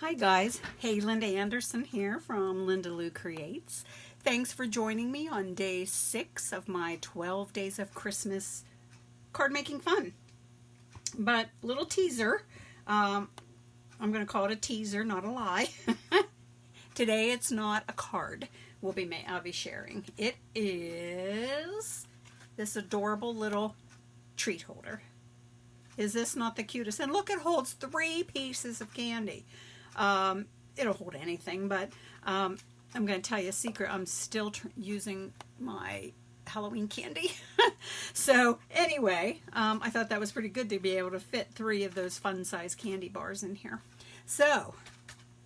Hi guys, hey, Linda Anderson here from Linda Lou Creates. Thanks for joining me on day 6 of my 12 days of Christmas card making fun. But little teaser, I'm going to call it a teaser, not a lie. Today it's not a card I'll be sharing. It is this adorable little treat holder. Is this not the cutest? And look, it holds 3 pieces of candy. It'll hold anything, but I'm going to tell you a secret. I'm still using my Halloween candy. So anyway, I thought that was pretty good to be able to fit 3 of those fun-size candy bars in here. So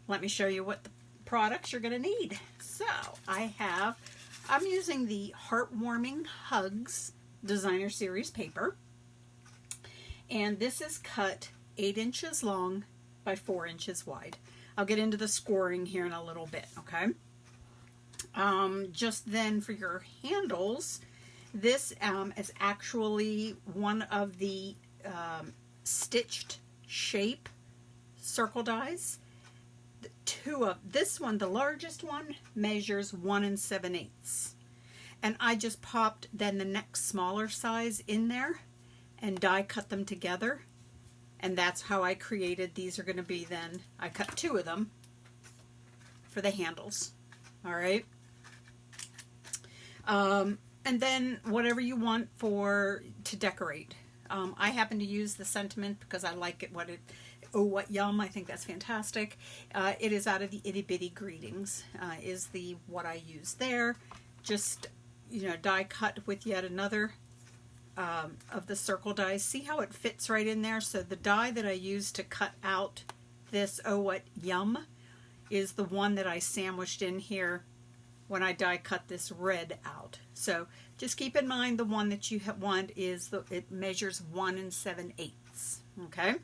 let me show you what the products you're going to need. So I'm using the Heartwarming Hugs Designer Series paper. And this is cut 8 inches long by 4 inches wide. I'll get into the scoring here in a little bit, okay? Just then for your handles, this is actually one of the stitched shape circle dies. This one, the largest one, measures 1 7/8. And I just popped then the next smaller size in there and die cut them together. And that's how I created, these are going to be then, I cut 2 of them for the handles. All right. And then whatever you want to decorate. I happen to use the sentiment because I like it. Oh, what yum. I think that's fantastic. It is out of the Itty Bitty Greetings, is what I use there. Just, die cut with yet another of the circle dies. See how it fits right in there? So the die that I used to cut out this Oh What Yum is the one that I sandwiched in here when I die cut this red out. So just keep in mind the one that you want is it measures 1 7/8. Okay.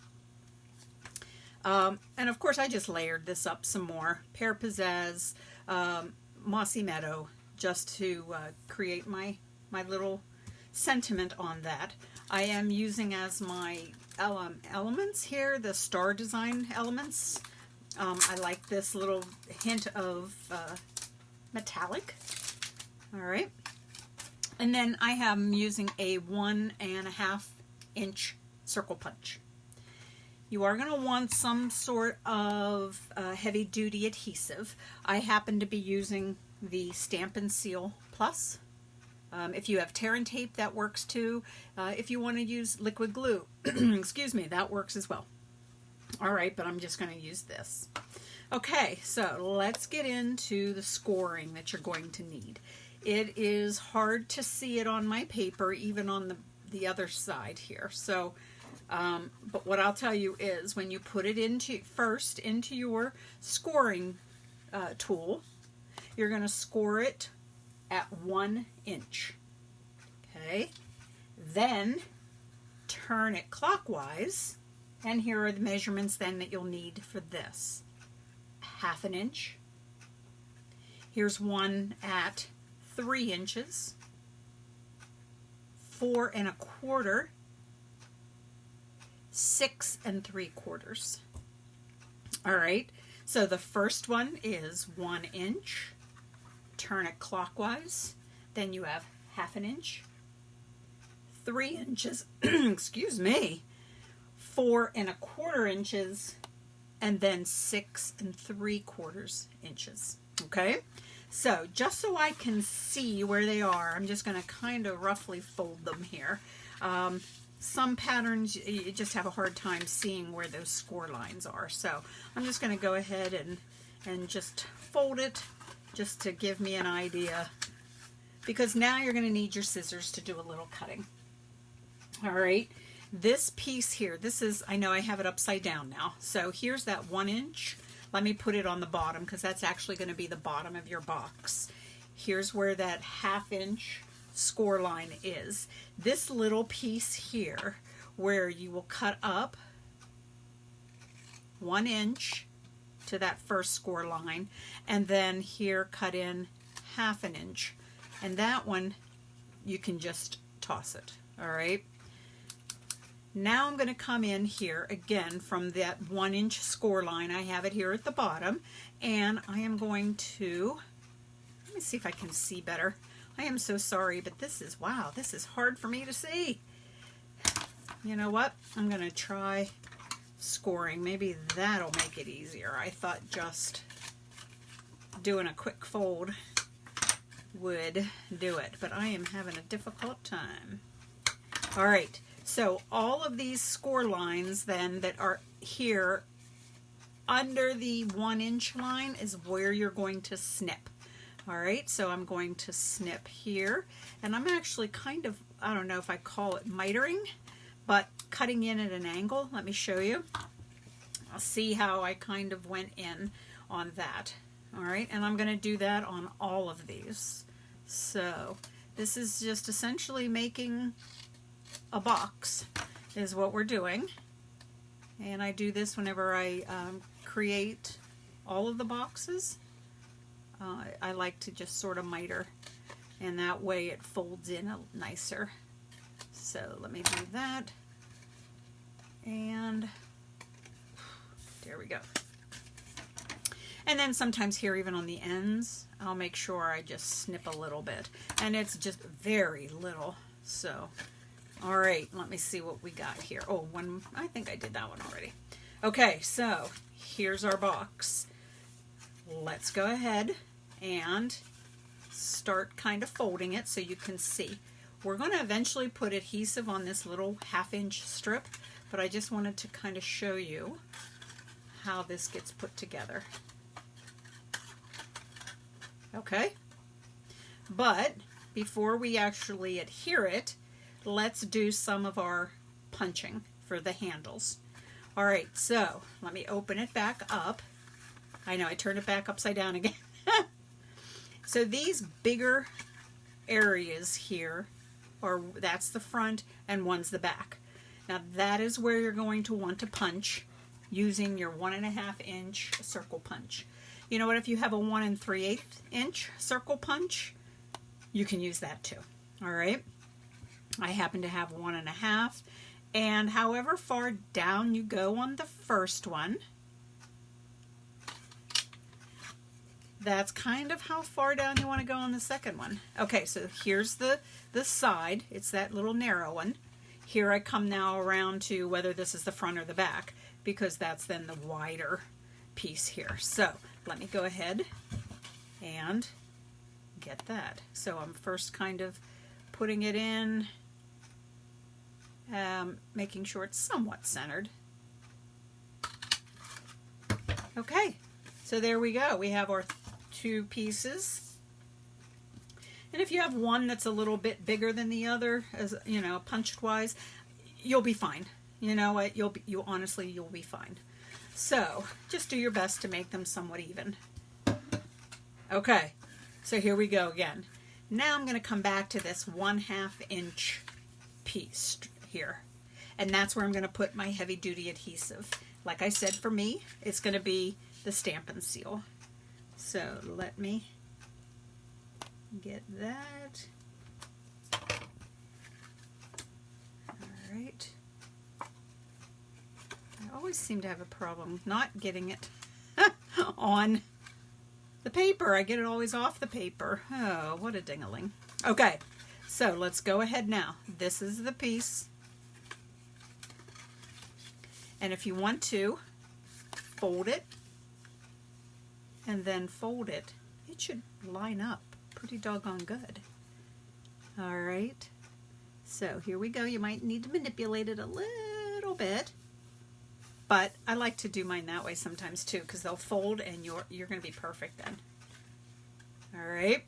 And of course I just layered this up some more. Pear Pizzazz, Mossy Meadow, just to create my little sentiment on that. I am using as my elements here the star design elements. I like this little hint of metallic. All right. And then I am using a 1.5 inch circle punch. You are going to want some sort of heavy duty adhesive. I happen to be using the Stampin' Seal Plus. If you have tear and tape, that works too. If you want to use liquid glue, excuse me, that works as well. All right, but I'm just going to use this. Okay, so let's get into the scoring that you're going to need. It is hard to see it on my paper, even on the other side here. So, but what I'll tell you is when you put it into your scoring tool, you're going to score it at 1 inch. Okay, then turn it clockwise, and here are the measurements then that you'll need for this. 1/2 inch. Here's one at 3 inches. 4 1/4. 6 3/4. All right, so the first one is 1 inch. Turn it clockwise, then you have 1/2 inch, 3 inches, excuse me, 4 1/4 inches, and then 6 3/4 inches. Okay, so just so I can see where they are, I'm just going to kind of roughly fold them here. Some patterns you just have a hard time seeing where those score lines are, so I'm just going to go ahead and just fold it just to give me an idea, because now you're going to need your scissors to do a little cutting. All right, this piece here, I know I have it upside down now, so here's that 1 inch. Let me put it on the bottom because that's actually going to be the bottom of your box. Here's where that 1/2 inch score line is. This little piece here where you will cut up 1 inch to that first score line, and then here cut in 1/2 inch, and that one you can just toss it. All right, Now I'm going to come in here again from that 1-inch score line. I have it here at the bottom, and I am going to, let me see if I can see better. I am so sorry, but this is, wow, this is hard for me to see. You know what? I'm going to try scoring. Maybe that'll make it easier. I thought just doing a quick fold would do it, but I am having a difficult time. All right, so all of these score lines then that are here under the 1-inch line is where you're going to snip. All right, so I'm going to snip here, and I'm actually kind of, I don't know if I call it mitering, but cutting in at an angle. Let me show you. I'll see how I kind of went in on that. All right, and I'm going to do that on all of these. So this is just essentially making a box is what we're doing. And I do this whenever I create all of the boxes. I like to just sort of miter, and that way it folds in a nicer. So let me do that, and there we go. And then sometimes here, even on the ends, I'll make sure I just snip a little bit, and it's just very little. So, all right, let me see what we got here. Oh, one, I think I did that one already. Okay, so here's our box. Let's go ahead and start kind of folding it so you can see. We're going to eventually put adhesive on this little 1/2-inch strip, but I just wanted to kind of show you how this gets put together. Okay, but before we actually adhere it, let's do some of our punching for the handles. All right, so let me open it back up. I know I turned it back upside down again. So these bigger areas here, that's the front and one's the back. Now that is where you're going to want to punch using your 1.5-inch circle punch. You know what, if you have a 1 3/8 inch circle punch, you can use that too. All right, I happen to have 1.5, and however far down you go on the first one, that's kind of how far down you want to go on the second one. Okay, so here's the side. It's that little narrow one. Here I come now around to whether this is the front or the back, because that's then the wider piece here. So let me go ahead and get that. So I'm first kind of putting it in, making sure it's somewhat centered. Okay, so there we go. We have our 2 pieces. And if you have one that's a little bit bigger than the other, as you know, punched wise, you'll be fine. You know what? You'll be fine. So just do your best to make them somewhat even. Okay, so here we go again. Now I'm going to come back to this 1/2-inch piece here, and that's where I'm going to put my heavy duty adhesive. Like I said, for me, it's going to be the Stampin' Seal. So let me get that. All right. I always seem to have a problem not getting it on the paper. I get it always off the paper. Oh, what a ding-a-ling. Okay, so let's go ahead now. This is the piece. And if you want to, fold it and then fold it. It should line up pretty doggone good. All right, so here we go. You might need to manipulate it a little bit, but I like to do mine that way sometimes too, because they'll fold and you're going to be perfect then. All right,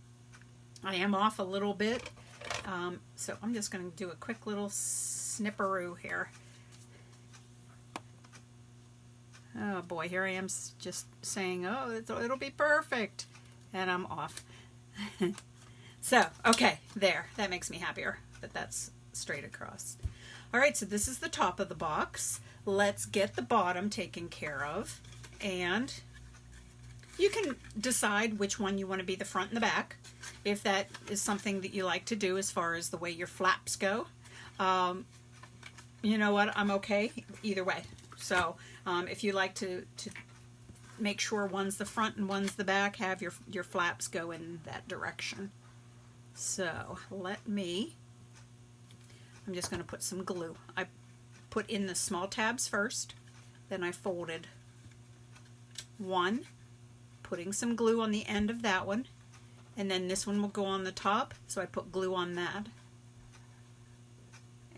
I am off a little bit, so I'm just going to do a quick little snipperoo here. Oh boy, here I am just saying, oh, it'll be perfect, and I'm off. So, okay, there. That makes me happier that that's straight across. All right, so this is the top of the box. Let's get the bottom taken care of, and you can decide which one you want to be the front and the back, if that is something that you like to do as far as the way your flaps go. you know what, I'm okay either way. So if you like to make sure one's the front and one's the back, have your flaps go in that direction. So I'm just going to put some glue. I put in the small tabs first, then I folded one, putting some glue on the end of that one, and then this one will go on the top, so I put glue on that.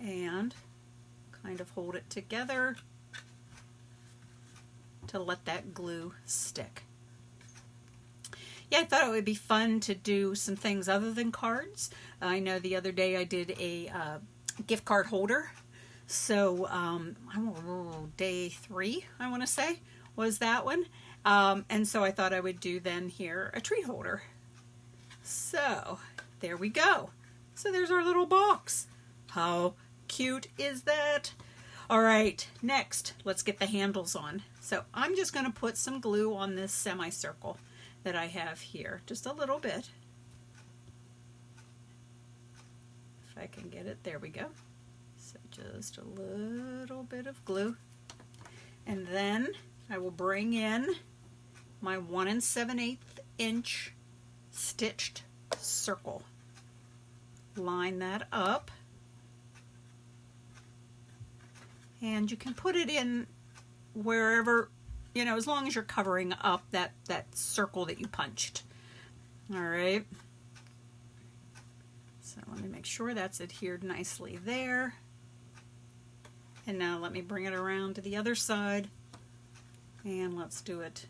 And kind of hold it together to let that glue stick. Yeah, I thought it would be fun to do some things other than cards. I know the other day I did a gift card holder. So day 3, I want to say, was that one. And so I thought I would do then here a tree holder. So there we go. So there's our little box. How cute is that? All right, next, let's get the handles on. So I'm just going to put some glue on this semicircle that I have here, just a little bit. If I can get it, there we go. So just a little bit of glue. And then I will bring in my 1 7/8 inch stitched circle. Line that up. And you can put it in wherever, you know, as long as you're covering up that circle that you punched. All right. So let me make sure that's adhered nicely there. And now let me bring it around to the other side. And let's do it.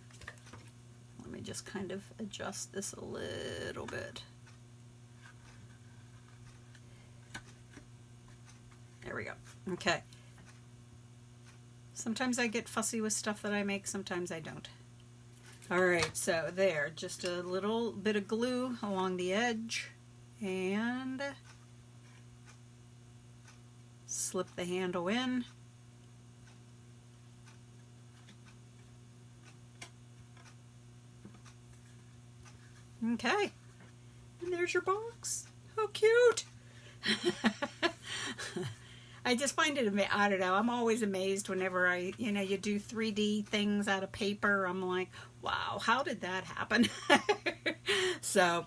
Let me just kind of adjust this a little bit. There we go. Okay. Sometimes I get fussy with stuff that I make, sometimes I don't. All right, so there, just a little bit of glue along the edge and slip the handle in. Okay, and there's your box. How cute! I just find it, I don't know, I'm always amazed whenever you do 3D things out of paper. I'm like, wow, how did that happen? So,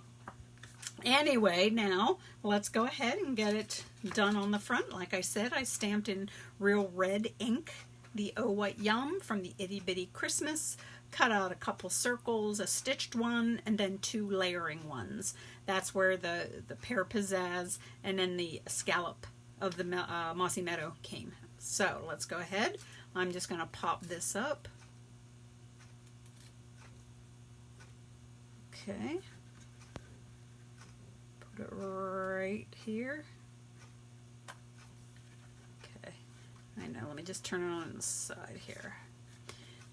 anyway, now let's go ahead and get it done on the front. Like I said, I stamped in real red ink the Oh What Yum from the Itty Bitty Christmas, cut out a couple circles, a stitched one, and then 2 layering ones. That's where the pear pizzazz and then the scallop of the Mossy Meadow came. So let's go ahead. I'm just going to pop this up. Okay. Put it right here. Okay. I know, let me just turn it on the side here.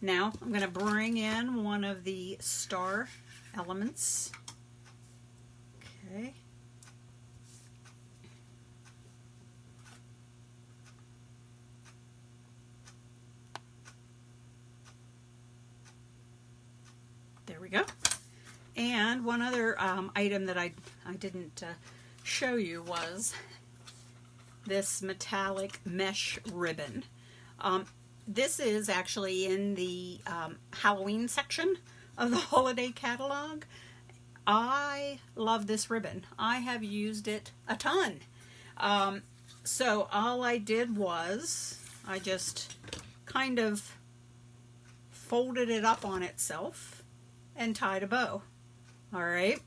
Now I'm going to bring in one of the star elements. Okay. There we go. And one other item that I didn't show you was this metallic mesh ribbon. This is actually in the Halloween section of the holiday catalog. I love this ribbon. I have used it a ton. So all I did was I just kind of folded it up on itself and tied a bow. All right,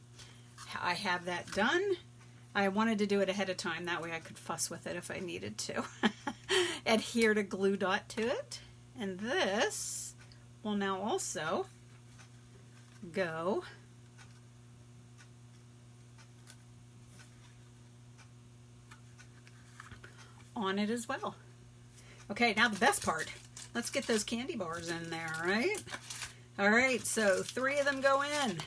I have that done. I wanted to do it ahead of time, that way I could fuss with it if I needed to. Adhered a glue dot to it, and this will now also go on it as well. Okay, now the best part. Let's get those candy bars in there, right? All right, so 3 of them go in.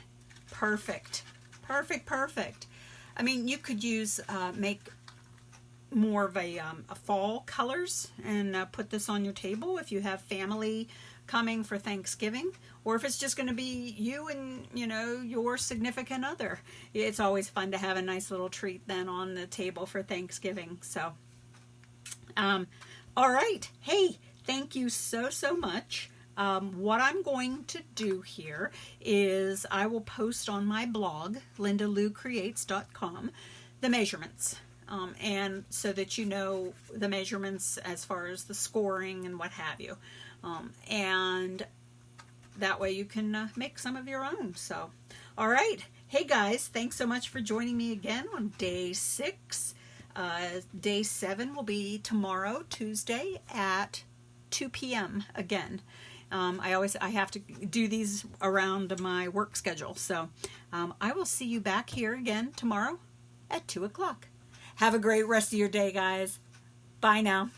Perfect. Perfect, perfect. I mean, you could use, make more of a fall colors and put this on your table if you have family coming for Thanksgiving, or if it's just going to be you and, you know, your significant other. It's always fun to have a nice little treat then on the table for Thanksgiving. So, All right. Hey, thank you so, so much. What I'm going to do here is I will post on my blog, lindaloucreates.com, the measurements. And so that you know the measurements as far as the scoring and what have you. And that way you can make some of your own. So, all right. Hey guys, thanks so much for joining me again on day 6. Day 7 will be tomorrow, Tuesday at 2 p.m. again. I have to do these around my work schedule. So I will see you back here again tomorrow at 2 o'clock. Have a great rest of your day, guys. Bye now.